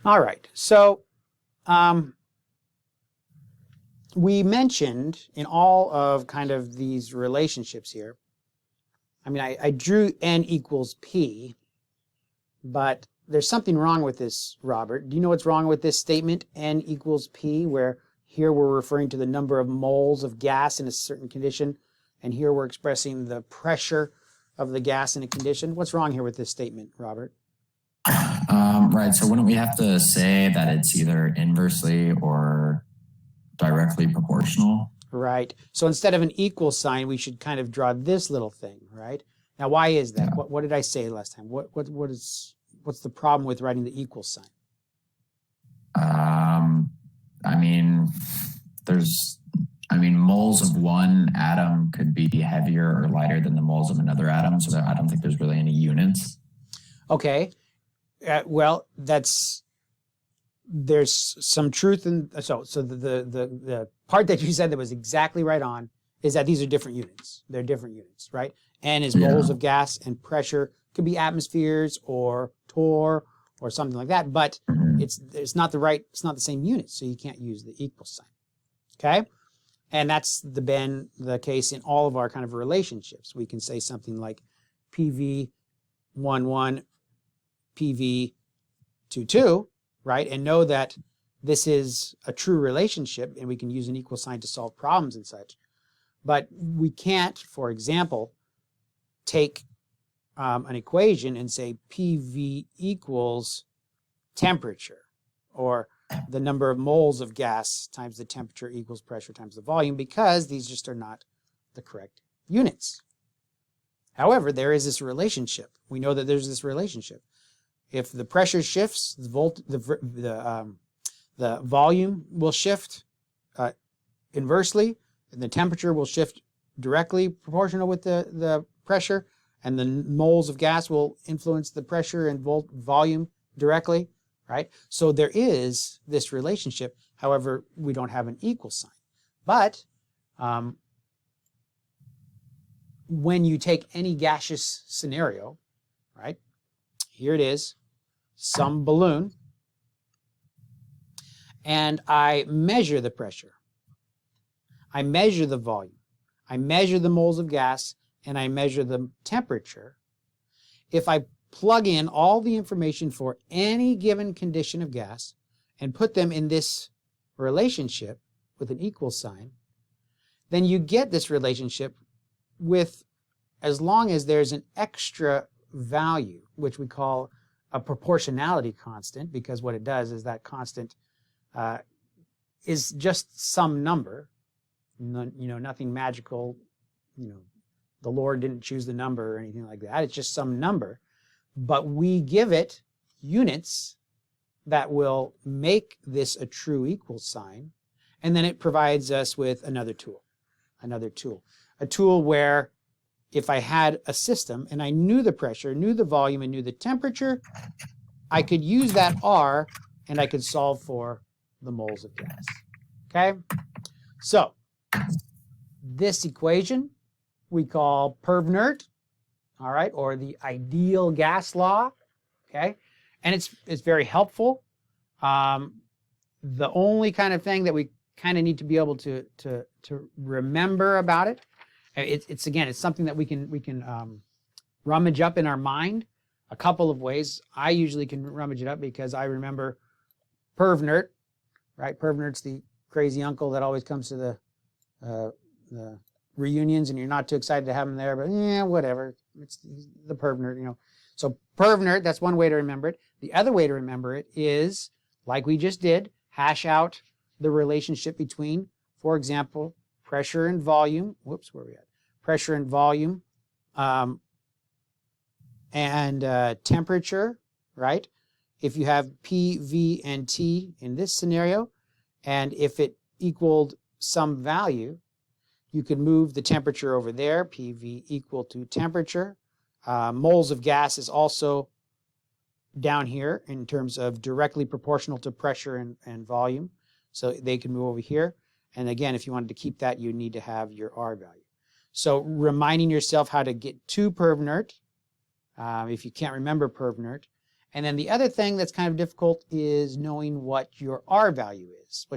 All right. So um, we mentioned in all of kind of these relationships here, I mean, I drew n equals p, but there's something wrong with this, Robert. Do you know what's wrong with this statement, n equals p, where here we're referring to the number of moles of gas in a certain condition, and here we're expressing the pressure of the gas in a condition? What's wrong here with this statement, Robert? Right. So wouldn't we have to say that it's either inversely or directly proportional? Right. So instead of an equal sign, we should kind of draw this little thing, right? Now, why is that? Yeah. What did I say last time? What's the problem with writing the equal sign? I mean, moles of one atom could be heavier or lighter than the moles of another atom. So I don't think there's really any units. Okay. Well, there's some truth in, so the part that you said that was exactly right on is that these are different units. They're different units, right? N is moles of gas, and pressure could be atmospheres or torr or something like that, but it's not the same unit, so you can't use the equal sign. Okay? And that's been the case in all of our kind of relationships. We can say something like PV11, PV22, right? And know that this is a true relationship, and we can use an equal sign to solve problems and such. But we can't, for example, take an equation and say PV equals temperature, or the number of moles of gas times the temperature equals pressure times the volume, because these just are not the correct units. However, there is this relationship. We know that there's this relationship. If the pressure shifts, the volume will shift inversely, and the temperature will shift directly proportional with the pressure, and the moles of gas will influence the pressure and volume directly, right? So there is this relationship. However, we don't have an equal sign. But when you take any gaseous scenario, right? Here it is, some balloon, and I measure the pressure. I measure the volume. I measure the moles of gas, and I measure the temperature. If I plug in all the information for any given condition of gas and put them in this relationship with an equal sign, then you get this relationship with, as long as there's an extra value, which we call a proportionality constant, because what it does is that constant is just some number, nothing magical, the Lord didn't choose the number or anything like that. It's just some number, but we give it units that will make this a true equal sign, and then it provides us with another tool, a tool where if I had a system and I knew the pressure, knew the volume, and knew the temperature, I could use that R and I could solve for the moles of gas. Okay? So this equation we call Perv-Nert, all right, or the ideal gas law, okay? And it's very helpful. The only kind of thing that we kind of need to be able to remember about it, it's something that we can rummage up in our mind a couple of ways. I usually can rummage it up because I remember Perv-Nert, right? Perv-Nert's the crazy uncle that always comes to the reunions, and you're not too excited to have him there, but yeah, whatever. It's the Perv-Nert, So Perv-Nert, that's one way to remember it. The other way to remember it is, like we just did, hash out the relationship between, for example, pressure and volume. Whoops, where are we at? Pressure and volume and temperature, right? If you have P, V, and T in this scenario, and if it equaled some value, you could move the temperature over there, PV equal to temperature. Moles of gas is also down here in terms of directly proportional to pressure and volume. So they can move over here. And again, if you wanted to keep that, you need to have your R value. So reminding yourself how to get to Perv-Nert, if you can't remember Perv-Nert, And then the other thing that's kind of difficult is knowing what your R value is,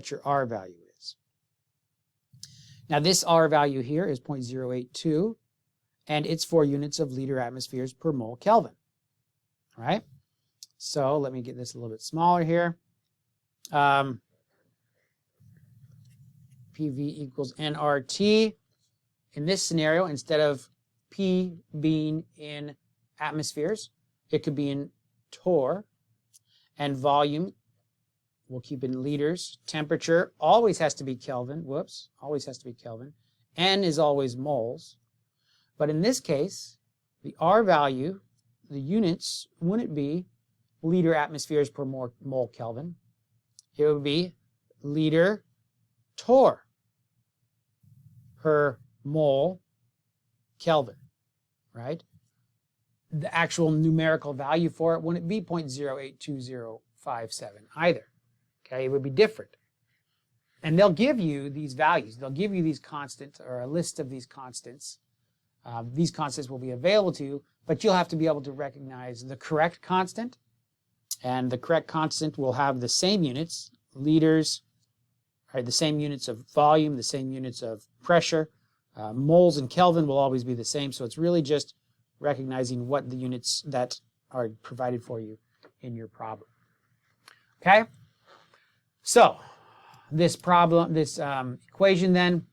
Now this R value here is 0.082, and it's 4 units of liter atmospheres per mole Kelvin. All right? So let me get this a little bit smaller here. PV equals nRT. In this scenario, instead of P being in atmospheres, it could be in torr, and volume we'll keep in liters. Temperature always has to be Kelvin. Always has to be Kelvin. N is always moles. But in this case, the R value, the units, wouldn't be liter atmospheres per mole Kelvin. It would be liter torr per mole Kelvin, right? The actual numerical value for it wouldn't be 0.082057 either. Okay, it would be different. And they'll give you these values. They'll give you these constants or a list of these constants. These constants will be available to you, but you'll have to be able to recognize the correct constant. And the correct constant will have the same units, liters, right, the same units of volume, the same units of pressure. Moles and Kelvin will always be the same. So it's really just recognizing what the units that are provided for you in your problem. Okay? So this problem, this equation then,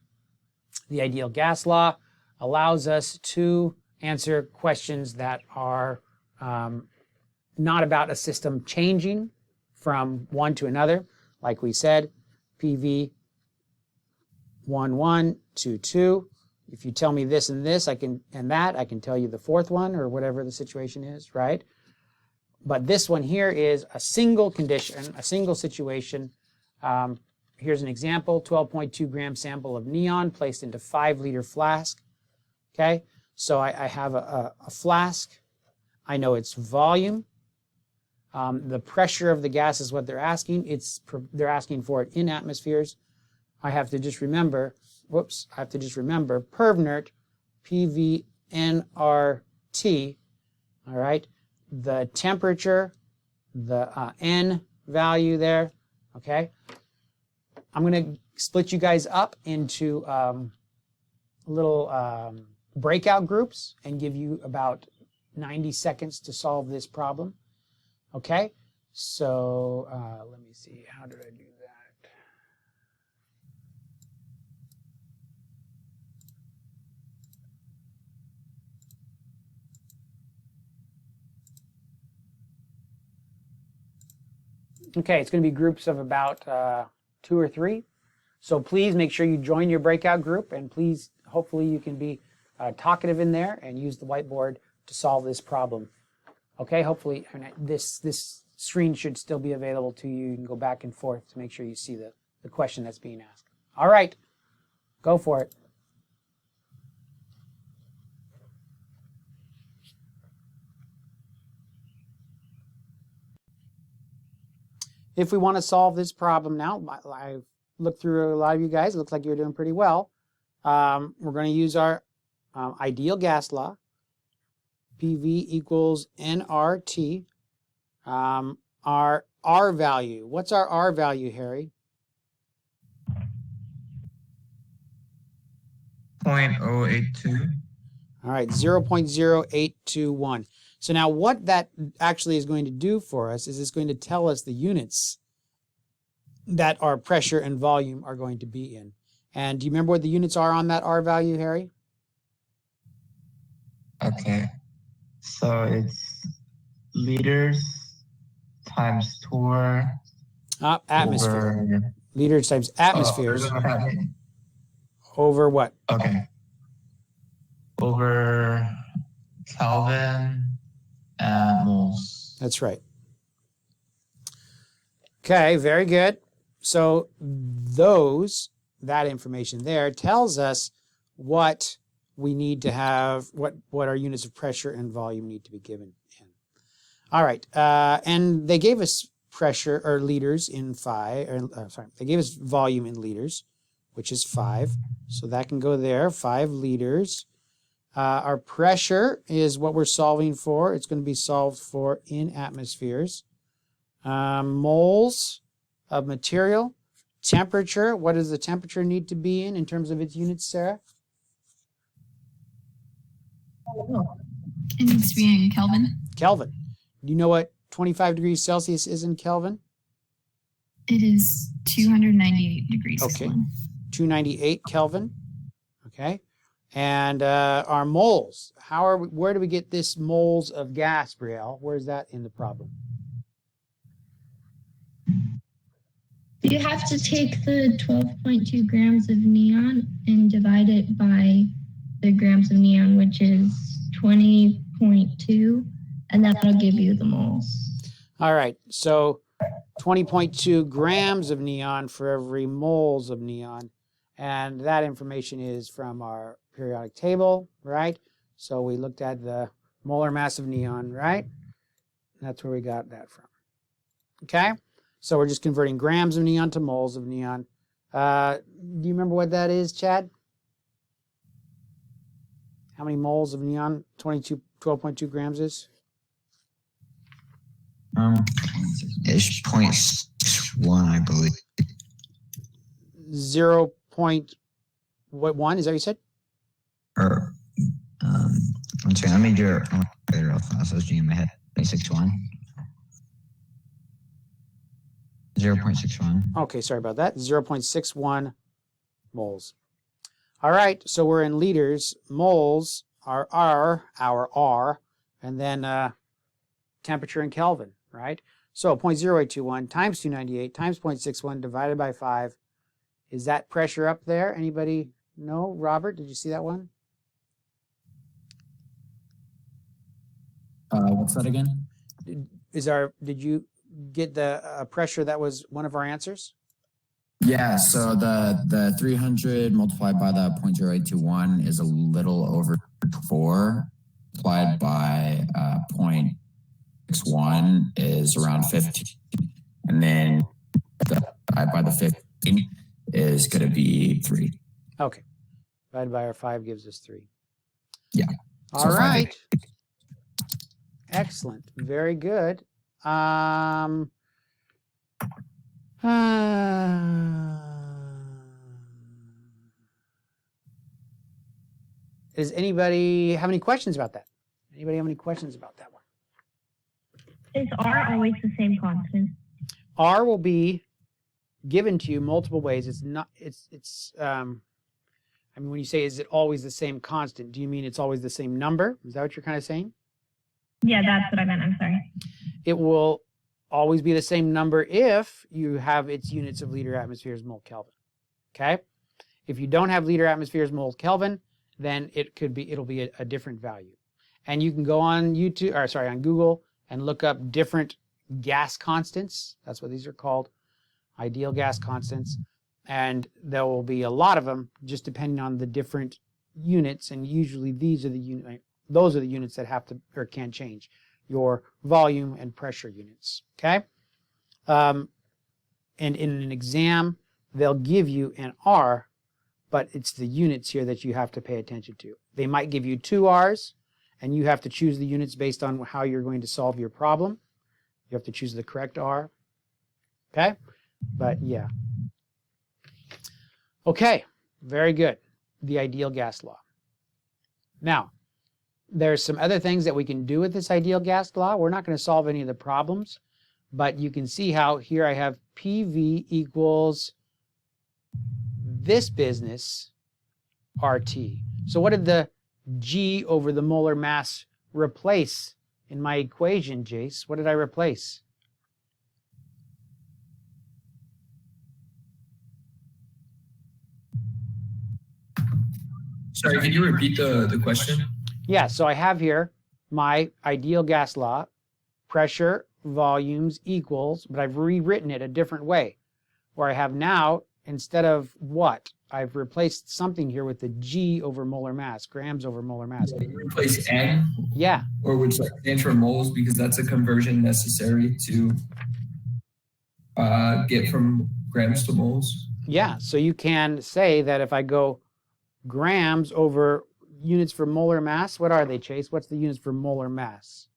the ideal gas law, allows us to answer questions that are not about a system changing from one to another. Like we said, PV 1, 1, 2, 2. If you tell me this and this, I can tell you the fourth one or whatever the situation is, right? But this one here is a single condition, a single situation. Here's an example, 12.2 gram sample of neon placed into 5-liter flask. Okay, so I have a flask. I know its volume. The pressure of the gas is what they're asking. They're asking for it in atmospheres. I have to just remember, PervNert, PVNRT, all right? The temperature, the N value there, okay? I'm going to split you guys up into little breakout groups and give you about 90 seconds to solve this problem, okay? So let me see, how did I do that? Okay, it's going to be groups of about 2 or 3. So please make sure you join your breakout group, and please, hopefully you can be talkative in there and use the whiteboard to solve this problem. Okay, hopefully this screen should still be available to you. You can go back and forth to make sure you see the question that's being asked. All right, go for it. If we want to solve this problem now, I've looked through a lot of you guys. It looks like you're doing pretty well. We're going to use our ideal gas law. PV equals nRT. Our R value. What's our R value, Harry? 0.082. All right, 0.0821. So now what that actually is going to do for us is it's going to tell us the units that our pressure and volume are going to be in. And do you remember what the units are on that R value, Harry? Okay. So it's liters times torr. Atmosphere. Over, Liters times atmospheres. Over what? Okay. Over Kelvin and moles. That's right. Okay, very good. So that information there tells us what we need to have, what our units of pressure and volume need to be given in. All right, and they gave us pressure or liters in they gave us volume in liters, which is 5. So that can go there, 5 liters. Our pressure is what we're solving for. It's going to be solved for in atmospheres. Moles of material. Temperature. What does the temperature need to be in terms of its units, Sarah? It needs to be in Kelvin. Kelvin. Do you know what 25 degrees Celsius is in Kelvin? It is 298 degrees Okay. Kelvin. 298 Kelvin. Okay. And our moles. Where do we get this moles of gas, Brielle? Where's that in the problem? You have to take the 12.2 grams of neon and divide it by the grams of neon, which is 20.2, and that'll give you the moles. All right. So 20.2 grams of neon for every moles of neon. And that information is from our periodic table, right? So we looked at the molar mass of neon, right? That's where we got that from. Okay? So we're just converting grams of neon to moles of neon. Do you remember what that is, Chad? How many moles of neon 12.2 grams is? It's 0.1, I believe. 0.1, is that what you said? Or, one second, let me do it real fast. I was doing it in my head. 0.61. 0.61. Okay, sorry about that. 0.61 moles. All right, so we're in liters. Moles are our R, and then temperature in Kelvin, right? So 0.0821 times 298 times 0.61 divided by 5. Is that pressure up there? Anybody know? Robert, did you see that one? What's that again? Did you get the pressure that was one of our answers? Yeah, so the 300 multiplied by the 0.0821 is a little over 4, multiplied by 0.61 is around 15, and then divided by the 15 is going to be 3. Okay. Divided by our 5 gives us 3. Yeah. All So right. Excellent. Very good. Does anybody have any questions about that? Anybody have any questions about that one? Is R always the same constant? R will be given to you multiple ways. It's not, I mean, when you say, is it always the same constant? Do you mean it's always the same number? Is that what you're kind of saying? Yeah, that's what I meant. I'm sorry. It will always be the same number if you have its units of liter, atmospheres, mole, Kelvin. Okay? If you don't have liter, atmospheres, mole, Kelvin, then it'll be a different value. And you can go on on Google and look up different gas constants. That's what these are called, ideal gas constants. And there will be a lot of them just depending on the different units. And usually those are the units that have to or can change, your volume and pressure units. Okay? And in an exam, they'll give you an R, but it's the units here that you have to pay attention to. They might give you 2 R's, and you have to choose the units based on how you're going to solve your problem. You have to choose the correct R. Okay? But yeah. Okay, very good. The ideal gas law. Now, there's some other things that we can do with this ideal gas law. We're not going to solve any of the problems, but you can see how here I have PV equals this business RT. So what did the G over the molar mass replace in my equation, Jace? What did I replace? Sorry, can you repeat the question? Yeah, so I have here my ideal gas law, pressure, volumes equals, but I've rewritten it a different way, where I have now, instead of what, I've replaced something here with the G over molar mass, grams over molar mass. You replace N? Yeah. Or which stands for moles, because that's a conversion necessary to get from grams to moles. Yeah, so you can say that if I go grams over units for molar mass. What are they, Chase? What's the units for molar mass?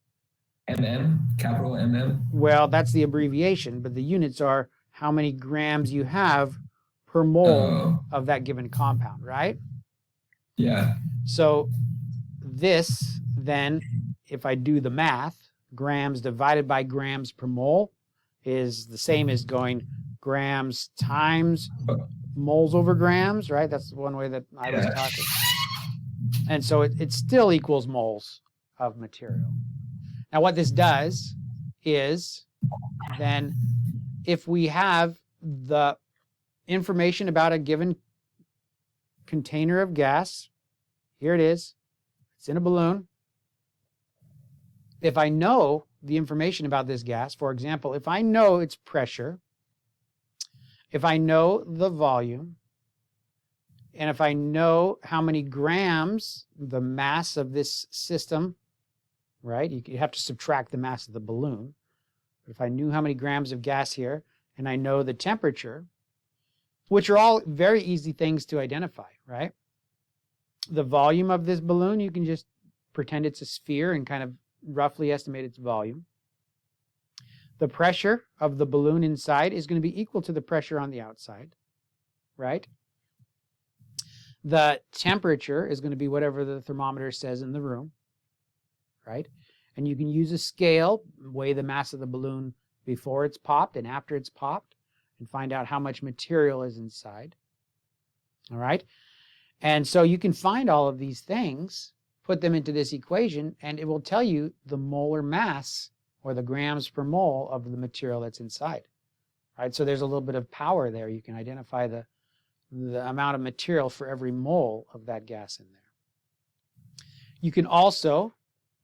capital MM. Well, that's the abbreviation, but the units are how many grams you have per mole Oh, of that given compound, right? yeah. So this then, if I do the math, grams divided by grams per mole is the same as going grams times moles over grams, right? That's one way that I was Yeah. talking. And so it still equals moles of material. Now what this does is then if we have the information about a given container of gas, here it is, it's in a balloon. If I know the information about this gas, for example, if I know its pressure, if I know the volume, and if I know how many grams, the mass of this system, right? You have to subtract the mass of the balloon. But if I knew how many grams of gas here, and I know the temperature, which are all very easy things to identify, right? The volume of this balloon, you can just pretend it's a sphere and kind of roughly estimate its volume. The pressure of the balloon inside is going to be equal to the pressure on the outside, right? The temperature is going to be whatever the thermometer says in the room, right? And you can use a scale, weigh the mass of the balloon before it's popped and after it's popped, and find out how much material is inside, all right? And so you can find all of these things, put them into this equation, and it will tell you the molar mass or the grams per mole of the material that's inside, right? So there's a little bit of power there. You can identify the amount of material for every mole of that gas in there. You can also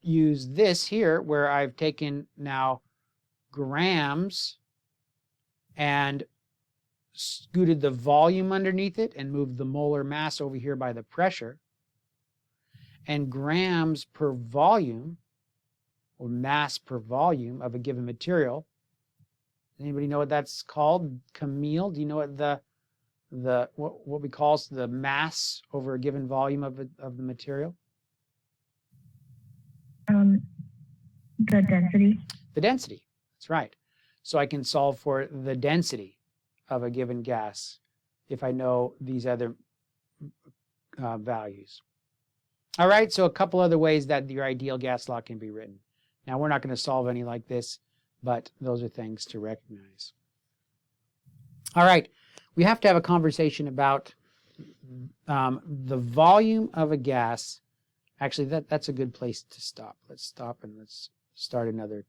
use this here where I've taken now grams and scooted the volume underneath it and moved the molar mass over here by the pressure, and grams per volume or mass per volume of a given material. Anybody know what that's called? Camille, do you know what what we call the mass over a given volume of the material? The density. The density, that's right. So I can solve for the density of a given gas if I know these other values. All right, so a couple other ways that your ideal gas law can be written. Now, we're not going to solve any like this, but those are things to recognize. All right, we have to have a conversation about the volume of a gas. Actually, that's a good place to stop. Let's stop and let's start another